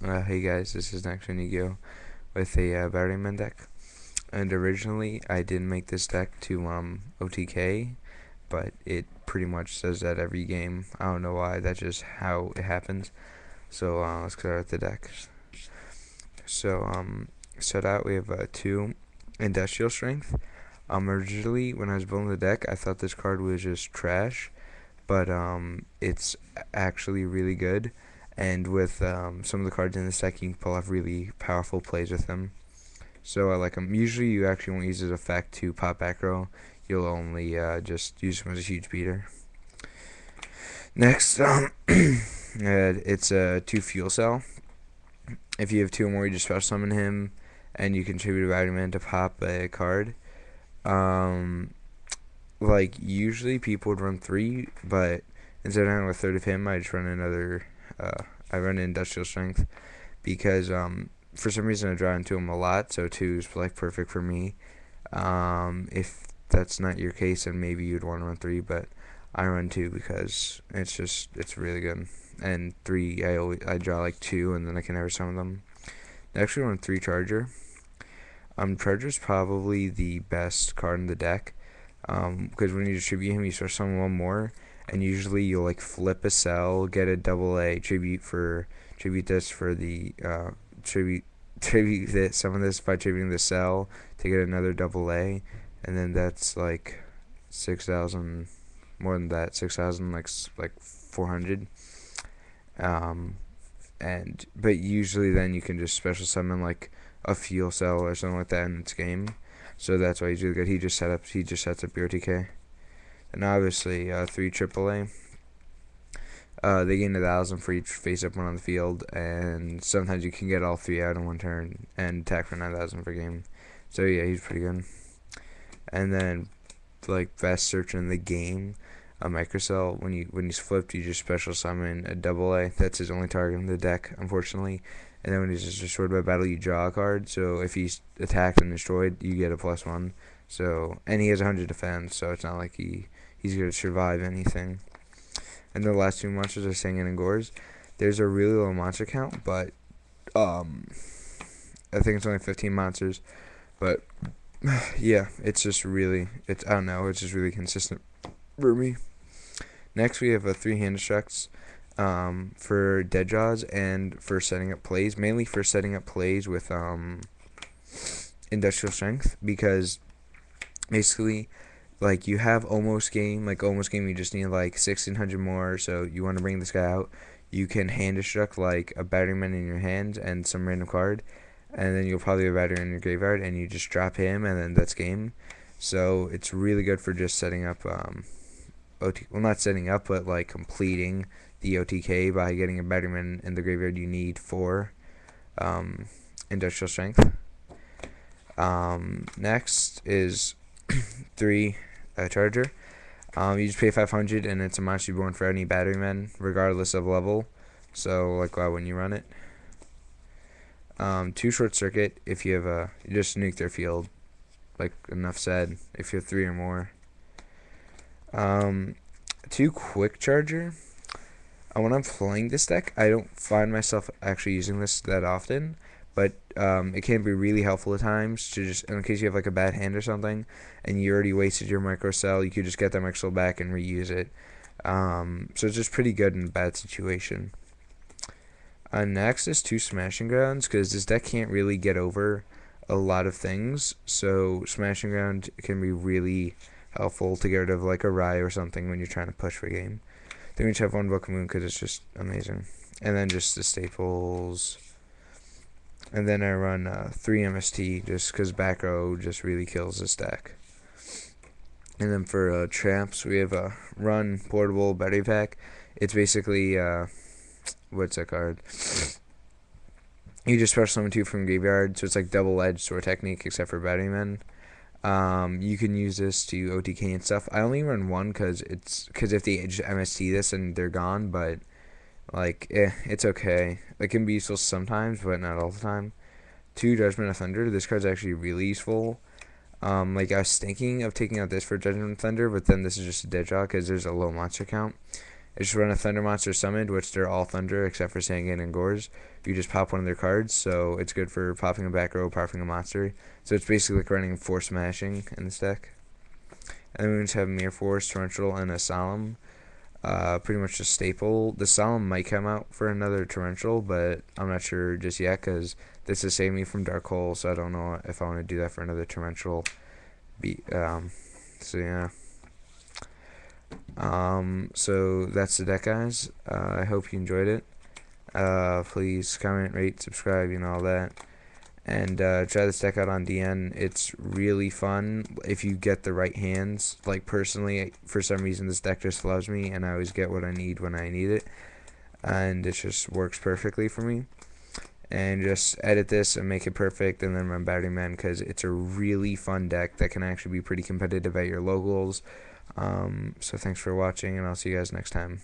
Hey guys, this is NextGenYugioh with a Batteryman deck. And originally, I didn't make this deck to OTK, but it pretty much says that every game. I don't know why. That's just how it happens. So let's clear out the deck. So set out we have 2 Industrial Strength. Originally, when I was building the deck, I thought this card was just trash, but it's actually really good. And with some of the cards in this deck, you can pull off really powerful plays with them. So I like them. Usually, you actually won't use this effect to pop back row. You'll only just use them as a huge beater. Next, it's a 2 fuel cell. If you have 2 or more, you just special summon him, and you contribute a Batteryman to pop a card. Um, like usually people would run 3, but instead of having a third of him, I just run another. I run Industrial Strength because for some reason I draw into him a lot, so 2 is like perfect for me. If that's not your case, then maybe you'd want to run 3, but I run 2 because it's really good. And 3, I draw like 2, and then I can never summon them. Next, we run 3 Charger. Charger's probably the best card in the deck. Because when you distribute him, you start summon 1 more, and usually you'll like flip a cell, get a double A tribute this for the tribute this, summon this by tributing the cell to get another double A, and then that's like 6,000, more than that, 6,000, like 400. But usually then you can just special summon like a fuel cell or something like that in its game. So that's why he's really good. He just sets up your TK. And obviously 3 AAA. They gain 1,000 for each face-up one on the field, and sometimes you can get all 3 out in one turn and attack for 9,000 per game. So yeah, he's pretty good. And then, like best searcher in the game, a microcell. When he's flipped, you just special summon a double A. That's his only target in the deck, unfortunately. And then when he's just destroyed by battle, you draw a card. So if he's attacked and destroyed, you get a +1. So, and he has 100 defense, so it's not like he's gonna survive anything. And the last 2 monsters are Singing and Gores. There's a really low monster count, but I think it's only 15 monsters. But yeah, it's just really, I don't know, it's just really consistent for me. Next, we have a 3 hand destructs for dead draws and for setting up plays. Mainly for setting up plays with Industrial Strength, because basically, like, you have almost game. You just need like 1,600 more, so you want to bring this guy out. You can hand destruct like a Batteryman in your hand and some random card, and then you'll probably have a Battery in your graveyard, and you just drop him, and then that's game. So it's really good for just setting up not setting up, but like completing the OTK by getting a Batteryman in the graveyard you need for Industrial Strength. Next is 3 Charger. You just pay 500, and it's a monster born for any Batteryman, regardless of level. So like why wouldn't you run it? 2 Short Circuit. If you have you just nuke their field. Like enough said. If you have 3 or more. 2 Quick Charger. When I'm playing this deck, I don't find myself actually using this that often, but it can be really helpful at times to just, in case you have like a bad hand or something, and you already wasted your microcell, you could just get that microcell back and reuse it. So it's just pretty good in a bad situation. Next is 2 Smashing Grounds, because this deck can't really get over a lot of things, so Smashing Ground can be really helpful to get rid of like a Rye or something when you're trying to push for a game. Then we just have 1 Book of Moon because it's just amazing. And then just the staples. And then I run 3 MST just because back row just really kills this deck. And then for traps, we have a run portable battery pack. It's basically, what's that card? You just special summon 2 from graveyard, so it's like double-edged sword technique except for Batteryman. You can use this to OTK and stuff. I only run 1 because if they just MST this and they're gone, but like it's okay. It can be useful sometimes, but not all the time. 2 Judgment of Thunder. This card's actually really useful. Like I was thinking of taking out this for Judgment of Thunder, but then this is just a dead draw because there's a low monster count. I just run a Thunder Monster summoned, which they're all Thunder except for Sangan and Gores. You just pop one of their cards, so it's good for popping a back row, popping a monster. So it's basically like running Force Smashing in this deck. And then we just have Mere Force, Torrential, and a Solemn. Pretty much a staple. The Solemn might come out for another Torrential, but I'm not sure just yet because this has saved me from Dark Hole, so I don't know if I want to do that for another Torrential. So yeah. So that's the deck, guys. I hope you enjoyed it. Please comment, rate, subscribe, all that. And try this deck out on DN. It's really fun if you get the right hands. Like, personally, for some reason, this deck just loves me, and I always get what I need when I need it. And it just works perfectly for me. And just edit this and make it perfect, and then run Batteryman, because it's a really fun deck that can actually be pretty competitive at your locals. So thanks for watching, and I'll see you guys next time.